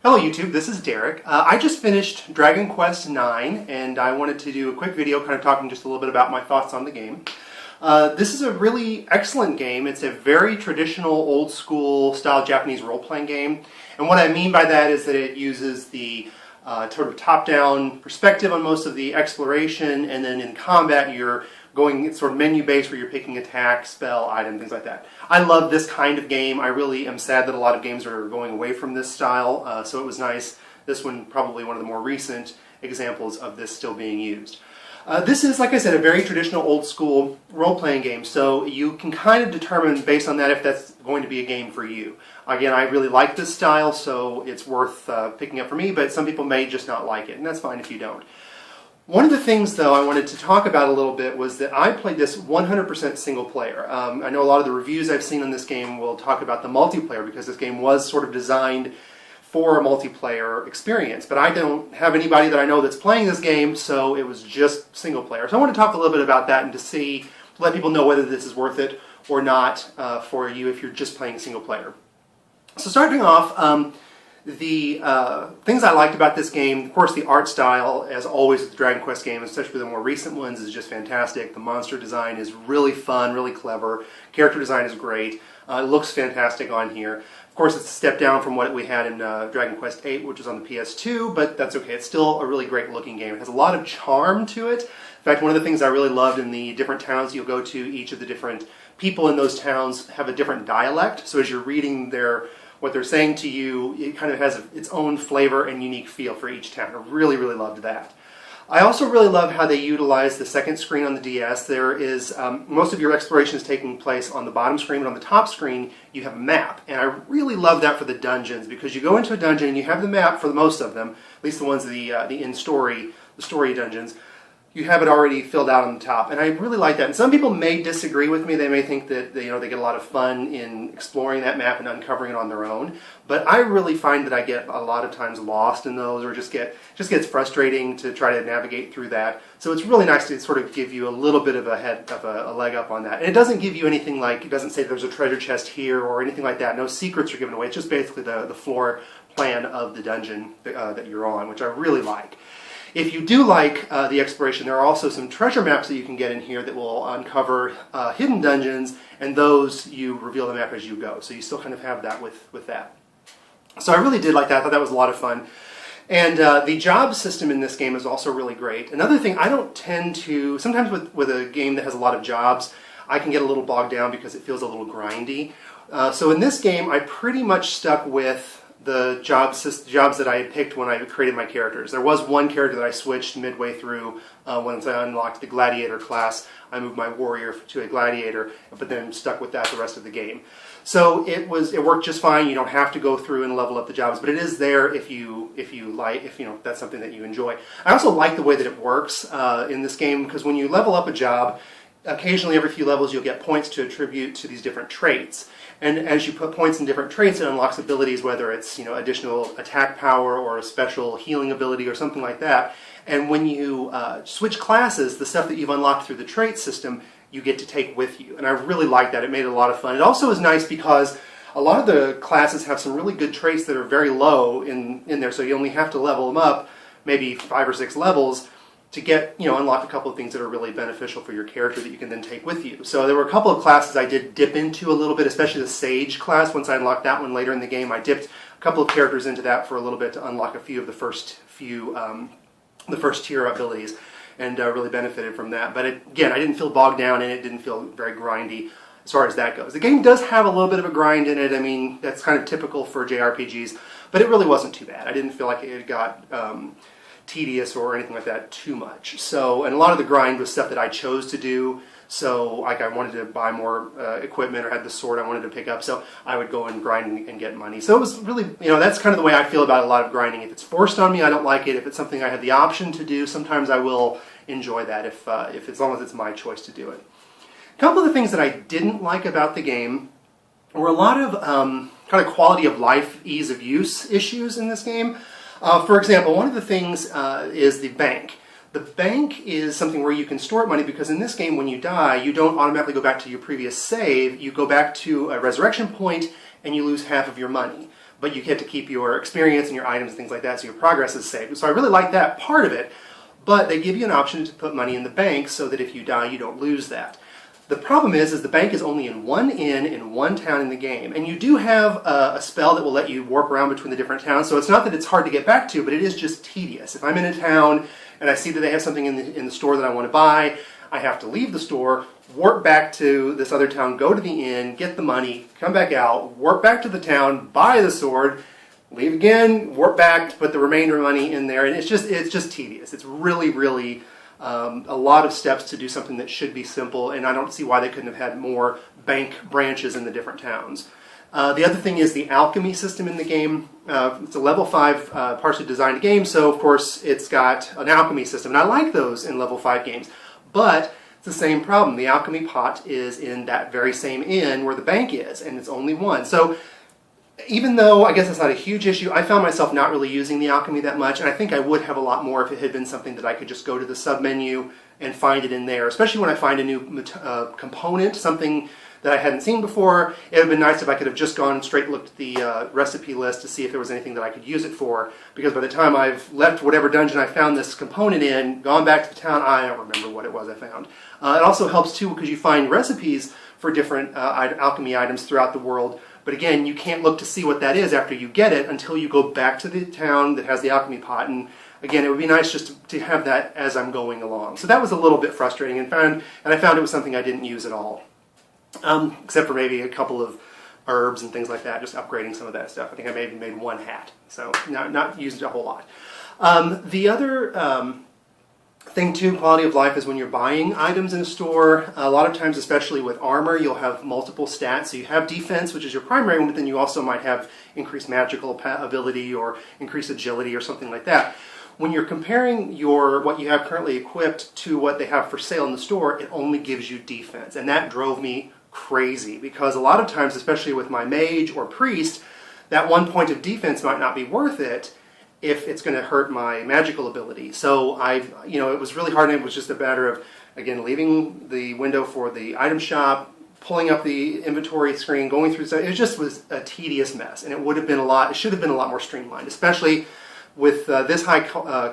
Hello YouTube, this is Derek. I just finished Dragon Quest IX and I wanted to do a quick video kind of talking just a little bit about my thoughts on the game. This is a really excellent game. It's a very traditional, old school style Japanese role-playing game. And what I mean by that is that it uses the sort of top-down perspective on most of the exploration, and then in combat you're going sort of menu-based where you're picking attack, spell, item, things like that. I love this kind of game. I really am sad that a lot of games are going away from this style, so it was nice. This one probably one of the more recent examples of this still being used. This is, like I said, a very traditional old-school role-playing game, so you can kind of determine based on that if that's going to be a game for you. Again, I really like this style, so it's worth picking up for me, but some people may just not like it, and that's fine if you don't. One of the things, though, I wanted to talk about a little bit was that I played this 100% single player. I know a lot of the reviews I've seen on this game will talk about the multiplayer because this game was sort of designed for a multiplayer experience, but I don't have anybody that I know that's playing this game, so it was just single player. So I want to talk a little bit about that and to let people know whether this is worth it or not for you if you're just playing single player. So starting off, the things I liked about this game, of course the art style, as always with the Dragon Quest games, especially the more recent ones, is just fantastic. The monster design is really fun, really clever. Character design is great. It looks fantastic on here. Of course it's a step down from what we had in Dragon Quest VIII, which was on the PS2, but that's okay. It's still a really great looking game. It has a lot of charm to it. In fact, one of the things I really loved in the different towns you'll go to, each of the different people in those towns have a different dialect, so as you're reading what they're saying to you, it kind of has its own flavor and unique feel for each town. I really, really loved that. I also really love how they utilize the second screen on the DS. There is, most of your exploration is taking place on the bottom screen, but on the top screen you have a map. And I really love that for the dungeons, because you go into a dungeon and you have the map for most of them, at least the ones, the story dungeons. You have it already filled out on the top, and I really like that. And some people may disagree with me. They may think that they get a lot of fun in exploring that map and uncovering it on their own. But I really find that I get a lot of times lost in those, or just gets frustrating to try to navigate through that. So it's really nice to sort of give you a little bit of a leg up on that. And it doesn't give you anything like, it doesn't say there's a treasure chest here or anything like that. No secrets are given away. It's just basically the floor plan of the dungeon that you're on, which I really like. If you do like the exploration, there are also some treasure maps that you can get in here that will uncover hidden dungeons, and those you reveal the map as you go. So you still kind of have that with that. So I really did like that. I thought that was a lot of fun. And the job system in this game is also really great. Another thing, I don't tend to, sometimes with a game that has a lot of jobs, I can get a little bogged down because it feels a little grindy. So in this game, I pretty much stuck with the jobs that I had picked when I created my characters. There was one character that I switched midway through once I unlocked the gladiator class. I moved my warrior to a gladiator, but then stuck with that the rest of the game. So it worked just fine. You don't have to go through and level up the jobs, but it is there if that's something that you enjoy. I also like the way that it works in this game, because when you level up a job, occasionally every few levels you'll get points to attribute to these different traits. And as you put points in different traits, it unlocks abilities, whether it's additional attack power or a special healing ability or something like that. And when you switch classes, the stuff that you've unlocked through the trait system, you get to take with you. And I really like that. It made it a lot of fun. It also is nice because a lot of the classes have some really good traits that are very low in there, so you only have to level them up maybe 5 or 6 levels to get, unlock a couple of things that are really beneficial for your character that you can then take with you. So there were a couple of classes I did dip into a little bit, especially the Sage class. Once I unlocked that one later in the game, I dipped a couple of characters into that for a little bit to unlock a few of the first tier abilities, and really benefited from that. But again, I didn't feel bogged down in it. Didn't feel very grindy as far as that goes. The game does have a little bit of a grind in it. I mean, that's kind of typical for JRPGs, but it really wasn't too bad. I didn't feel like it got tedious or anything like that too much. So, and a lot of the grind was stuff that I chose to do. So, like I wanted to buy more equipment or had the sword I wanted to pick up, so I would go and grind and get money. So it was really, that's kind of the way I feel about a lot of grinding. If it's forced on me, I don't like it. If it's something I have the option to do, sometimes I will enjoy that if as long as it's my choice to do it. A couple of the things that I didn't like about the game were a lot of kind of quality of life, ease of use issues in this game. For example, one of the things is the bank. The bank is something where you can store money, because in this game when you die, you don't automatically go back to your previous save. You go back to a resurrection point and you lose half of your money. but you get to keep your experience and your items and things like that, so your progress is saved. So I really like that part of it, but they give you an option to put money in the bank so that if you die, you don't lose that. The problem is the bank is only in one inn in one town in the game, and you do have a spell that will let you warp around between the different towns, so it's not that it's hard to get back to, but it is just tedious. If I'm in a town and I see that they have something in the store that I want to buy, I have to leave the store, warp back to this other town, go to the inn, get the money, come back out, warp back to the town, buy the sword, leave again, warp back to put the remainder of money in there, and it's just tedious. It's really, really a lot of steps to do something that should be simple, and I don't see why they couldn't have had more bank branches in the different towns. The other thing is the alchemy system in the game. It's a level 5 partially designed game, so of course it's got an alchemy system, and I like those in level 5 games. But it's the same problem. The alchemy pot is in that very same inn where the bank is, and it's only one. So even though I guess it's not a huge issue, I found myself not really using the alchemy that much, and I think I would have a lot more if it had been something that I could just go to the sub-menu and find it in there, especially when I find a new component, something that I hadn't seen before. It would have been nice if I could have just gone straight and looked at the recipe list to see if there was anything that I could use it for, because by the time I've left whatever dungeon I found this component in, gone back to the town, I don't remember what it was I found. It also helps too because you find recipes for different alchemy items throughout the world, but again, you can't look to see what that is after you get it until you go back to the town that has the alchemy pot, and again, it would be nice just to have that as I'm going along. So that was a little bit frustrating, and I found it was something I didn't use at all. Except for maybe a couple of herbs and things like that, just upgrading some of that stuff. I think I maybe made one hat, so not used a whole lot. The other thing too, quality of life, is when you're buying items in a store, a lot of times, especially with armor, you'll have multiple stats. So you have defense, which is your primary one, but then you also might have increased magical ability or increased agility or something like that. When you're comparing what you have currently equipped to what they have for sale in the store, it only gives you defense, and that drove me crazy, because a lot of times, especially with my mage or priest, that 1 point of defense might not be worth it if it's going to hurt my magical ability. So it was really hard, and it was just a matter of, again, leaving the window for the item shop, pulling up the inventory screen, going through stuff. It just was a tedious mess, and it should have been a lot more streamlined, especially with this high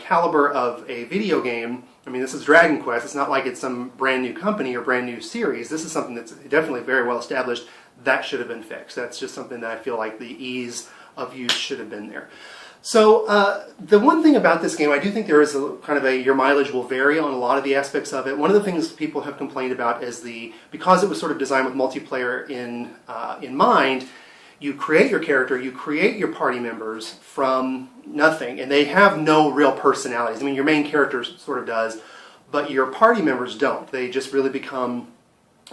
caliber of a video game. I mean, this is Dragon Quest. It's not like it's some brand new company or brand new series. This is something that's definitely very well established. That should have been fixed. That's just something that I feel like the ease of use should have been there. So the one thing about this game, I do think there is your mileage will vary on a lot of the aspects of it. One of the things people have complained about is because it was sort of designed with multiplayer in mind, you create your character, you create your party members from nothing, and they have no real personalities. I mean, your main character sort of does, but your party members don't. They just really become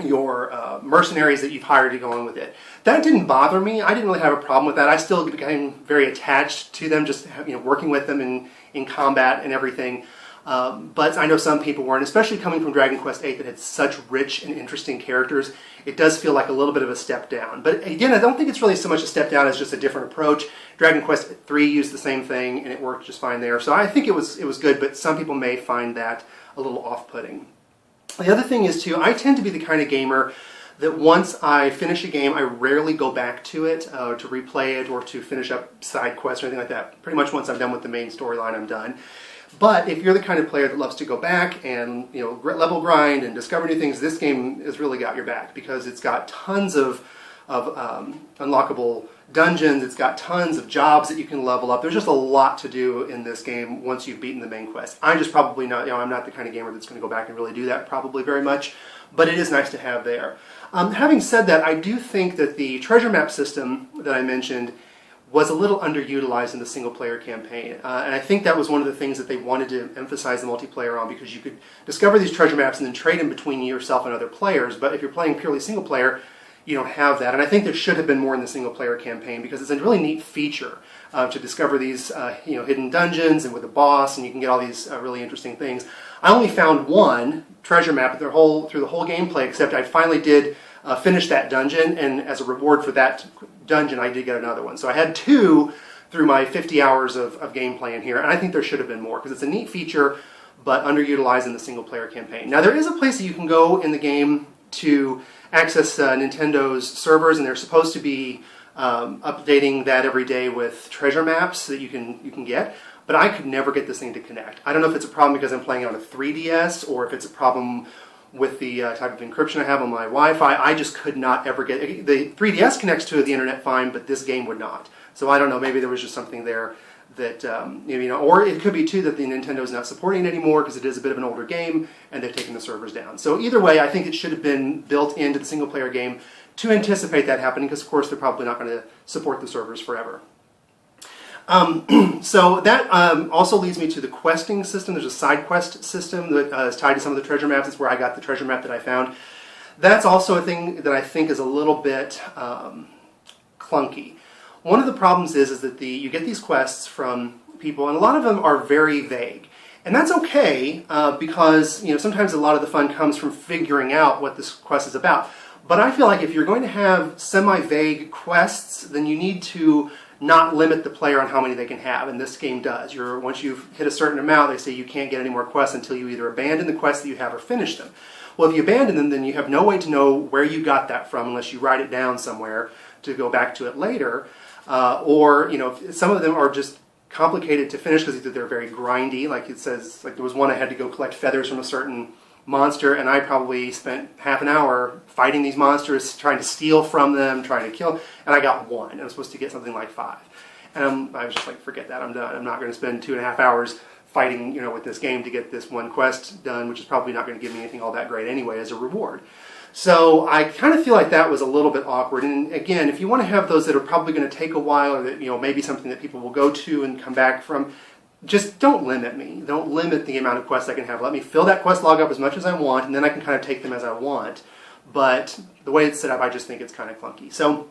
your mercenaries that you've hired to go on with it. That didn't bother me. I didn't really have a problem with that. I still became very attached to them, just working with them in combat and everything. But I know some people weren't, especially coming from Dragon Quest VIII that had such rich and interesting characters. It does feel like a little bit of a step down. But again, I don't think it's really so much a step down as just a different approach. Dragon Quest III used the same thing, and it worked just fine there. So I think it was good, but some people may find that a little off-putting. The other thing is, too, I tend to be the kind of gamer that once I finish a game, I rarely go back to it to replay it or to finish up side quests or anything like that. Pretty much once I'm done with the main storyline, I'm done. But if you're the kind of player that loves to go back and level grind and discover new things, this game has really got your back, because it's got tons of unlockable dungeons. It's got tons of jobs that you can level up. There's just a lot to do in this game once you've beaten the main quest. I'm just probably not, I'm not the kind of gamer that's going to go back and really do that probably very much, but it is nice to have there. Having said that, I do think that the treasure map system that I mentioned was a little underutilized in the single-player campaign. And I think that was one of the things that they wanted to emphasize the multiplayer on, because you could discover these treasure maps and then trade them between yourself and other players. But if you're playing purely single-player, you don't have that. And I think there should have been more in the single-player campaign, because it's a really neat feature to discover these hidden dungeons and with a boss, and you can get all these really interesting things. I only found one treasure map through the whole gameplay, except I finally did finish that dungeon, and as a reward for that dungeon, I did get another one. So I had two through my 50 hours of gameplay in here, and I think there should have been more, because it's a neat feature, but underutilized in the single-player campaign. Now, there is a place that you can go in the game to access Nintendo's servers, and they're supposed to be updating that every day with treasure maps that you can get. But I could never get this thing to connect. I don't know if it's a problem because I'm playing on a 3DS or if it's a problem with the type of encryption I have on my Wi-Fi. I just could not ever get it. The 3DS connects to the internet fine, but this game would not. So I don't know, maybe there was just something there that, or it could be too that the Nintendo's not supporting it anymore because it is a bit of an older game and they've taken the servers down. So either way, I think it should have been built into the single player game to anticipate that happening because of course they're probably not going to support the servers forever. So that also leads me to the questing system. There's a side quest system that is tied to some of the treasure maps. It's where I got the treasure map that I found. That's also a thing that I think is a little bit clunky. One of the problems is that you get these quests from people, and a lot of them are very vague. And that's okay because sometimes a lot of the fun comes from figuring out what this quest is about. But I feel like if you're going to have semi-vague quests, then you need to not limit the player on how many they can have, and this game does. Once you've hit a certain amount, they say you can't get any more quests until you either abandon the quests that you have or finish them. Well, if you abandon them, then you have no way to know where you got that from unless you write it down somewhere to go back to it later. Or some of them are just complicated to finish because either they're very grindy, like it says, like there was one I had to go collect feathers from a certain monster, and I probably spent half an hour fighting these monsters, trying to steal from them, trying to kill, and I got one. And I was supposed to get something like 5. And I was just like, forget that, I'm done. I'm not going to spend 2.5 hours fighting, with this game to get this one quest done, which is probably not going to give me anything all that great anyway as a reward. So I kind of feel like that was a little bit awkward. And again, if you want to have those that are probably going to take a while, or that maybe something that people will go to and come back from, just don't limit me. Don't limit the amount of quests I can have. Let me fill that quest log up as much as I want, and then I can kind of take them as I want. But the way it's set up, I just think it's kind of clunky. So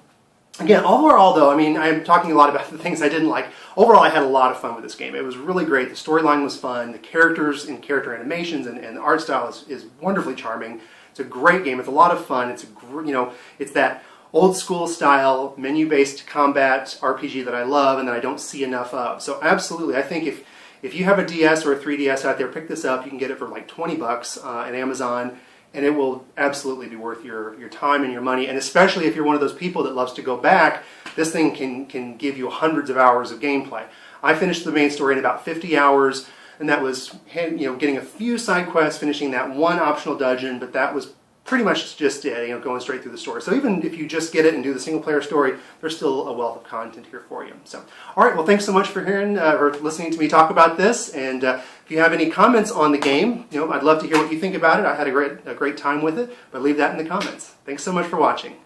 again, overall though, I'm talking a lot about the things I didn't like. Overall, I had a lot of fun with this game. It was really great. The storyline was fun. The characters and character animations and the art style is wonderfully charming. It's a great game. It's a lot of fun. It's it's that old school style menu-based combat RPG that I love and that I don't see enough of. So absolutely, I think if you have a DS or a 3DS out there, pick this up. You can get it for like $20 at Amazon, and it will absolutely be worth your time and your money. And especially if you're one of those people that loves to go back, this thing can give you hundreds of hours of gameplay. I finished the main story in about 50 hours, and that was getting a few side quests, finishing that one optional dungeon, but that was pretty much just it, going straight through the story. So even if you just get it and do the single player story, there's still a wealth of content here for you. So, all right, well, thanks so much for hearing or listening to me talk about this. And if you have any comments on the game, I'd love to hear what you think about it. I had a great time with it, but leave that in the comments. Thanks so much for watching.